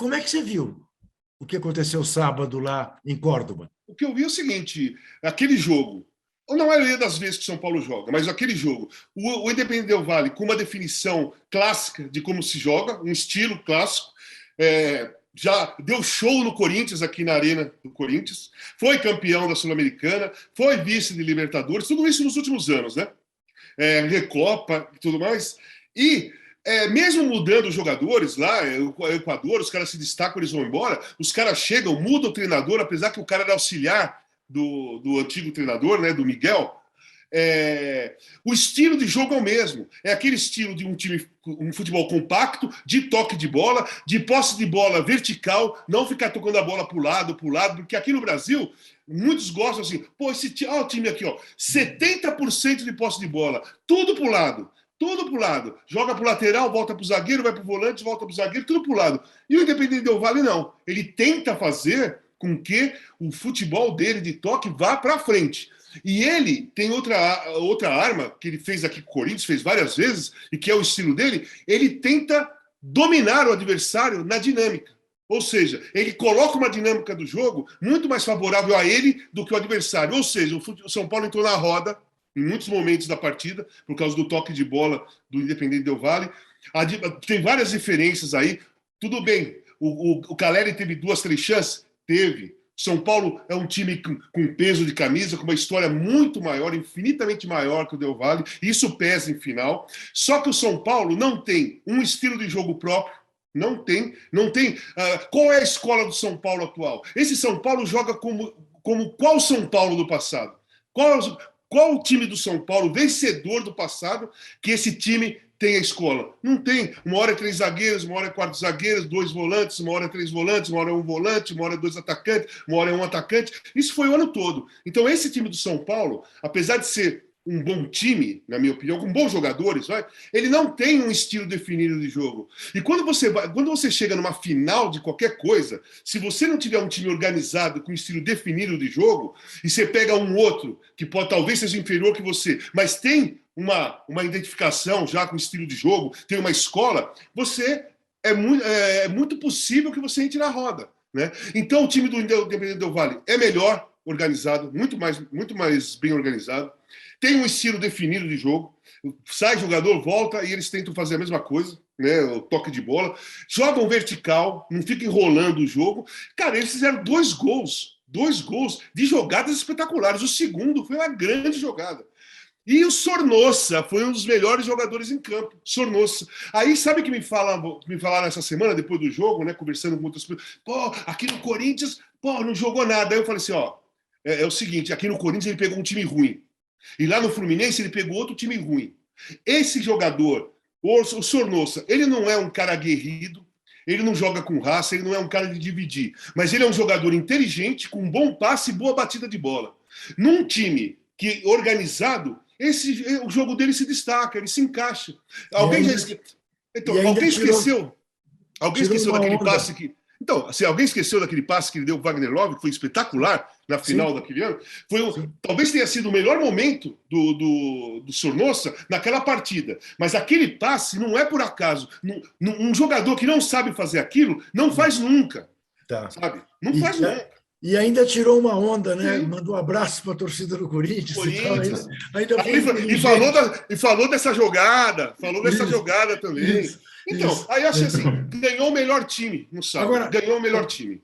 como é que você viu o que aconteceu sábado lá em Córdoba? O que eu vi é o seguinte, aquele jogo, ou na maioria das vezes que o São Paulo joga, mas aquele jogo, o Independente Del Valle com uma definição clássica de como se joga, um estilo clássico, já deu show no Corinthians, aqui na Arena do Corinthians, foi campeão da Sul-Americana, foi vice de Libertadores, tudo isso nos últimos anos, né? Recopa e tudo mais. E mesmo mudando os jogadores lá, o Equador, os caras se destacam, eles vão embora, os caras chegam, mudam o treinador, apesar que o cara era auxiliar do antigo treinador, né, do Miguel. O estilo de jogo é o mesmo. É aquele estilo de um futebol compacto, de toque de bola, de posse de bola vertical, não ficar tocando a bola para o lado, porque aqui no Brasil, muitos gostam assim, pô, olha o time aqui, ó, 70% de posse de bola, tudo para o lado. Tudo para o lado. Joga para o lateral, volta para o zagueiro, vai para o volante, volta para o zagueiro, tudo para o lado. E o Independente Del Valle não. Ele tenta fazer com que o futebol dele de toque vá para frente. E ele tem outra arma que ele fez aqui com o Corinthians, fez várias vezes, e que é o estilo dele, ele tenta dominar o adversário na dinâmica. Ou seja, ele coloca uma dinâmica do jogo muito mais favorável a ele do que o adversário. Ou seja, o São Paulo entrou na roda em muitos momentos da partida, por causa do toque de bola do Independente Del Valle. Tem várias diferenças aí. Tudo bem, o Caleri teve 2, 3 chances? Teve. São Paulo é um time com peso de camisa, com uma história muito maior, infinitamente maior que o Del Valle. Isso pesa em final. Só que o São Paulo não tem um estilo de jogo próprio. Não tem. Qual é a escola do São Paulo atual? Esse São Paulo joga como qual São Paulo do passado? Qual o time do São Paulo vencedor do passado que esse time tem a escola? Não tem. Uma hora é 3 zagueiros, uma hora é 4 zagueiros, 2 volantes, uma hora é 3 volantes, uma hora é 1 volante, uma hora é 2 atacantes, uma hora é 1 atacante. Isso foi o ano todo. Então esse time do São Paulo, apesar de ser um bom time, na minha opinião, com bons jogadores, ele não tem um estilo definido de jogo. E quando você chega numa final de qualquer coisa, se você não tiver um time organizado com estilo definido de jogo, e você pega um outro que talvez seja inferior que você, mas tem uma identificação já com estilo de jogo, tem uma escola, é muito possível que você entre na roda, né? Então o time do Independente Del Valle é melhor organizado, muito mais bem organizado, tem um estilo definido de jogo, sai jogador, volta e eles tentam fazer a mesma coisa, né? O toque de bola, jogam vertical, não fica enrolando o jogo. Cara, eles fizeram 2 gols de jogadas espetaculares. O segundo foi uma grande jogada. E o Sornossa foi um dos melhores jogadores em campo. Sornossa. Aí, sabe o que me falaram essa semana, depois do jogo, né? Conversando com outras pessoas. Pô, aqui no Corinthians, não jogou nada. Aí eu falei assim, é o seguinte, aqui no Corinthians ele pegou um time ruim. E lá no Fluminense ele pegou outro time ruim. Esse jogador, o Sornossa, ele não é um cara aguerrido, ele não joga com raça, ele não é um cara de dividir. Mas ele é um jogador inteligente, com um bom passe e boa batida de bola. Num time organizado, o jogo dele se destaca, ele se encaixa. Alguém esqueceu daquele passe que... Então, se alguém esqueceu daquele passe que ele deu para o Wagner Love, que foi espetacular na final daquele ano, talvez tenha sido o melhor momento do Sornossa naquela partida. Mas aquele passe não é por acaso. Um jogador que não sabe fazer aquilo, não faz nunca. Sabe? Não faz nunca. E ainda tirou uma onda, né? Sim. Mandou um abraço para a torcida do Corinthians. E falou dessa jogada. Também. Então, aí eu achei assim, ganhou o melhor time no sábado. Agora, ganhou o melhor time.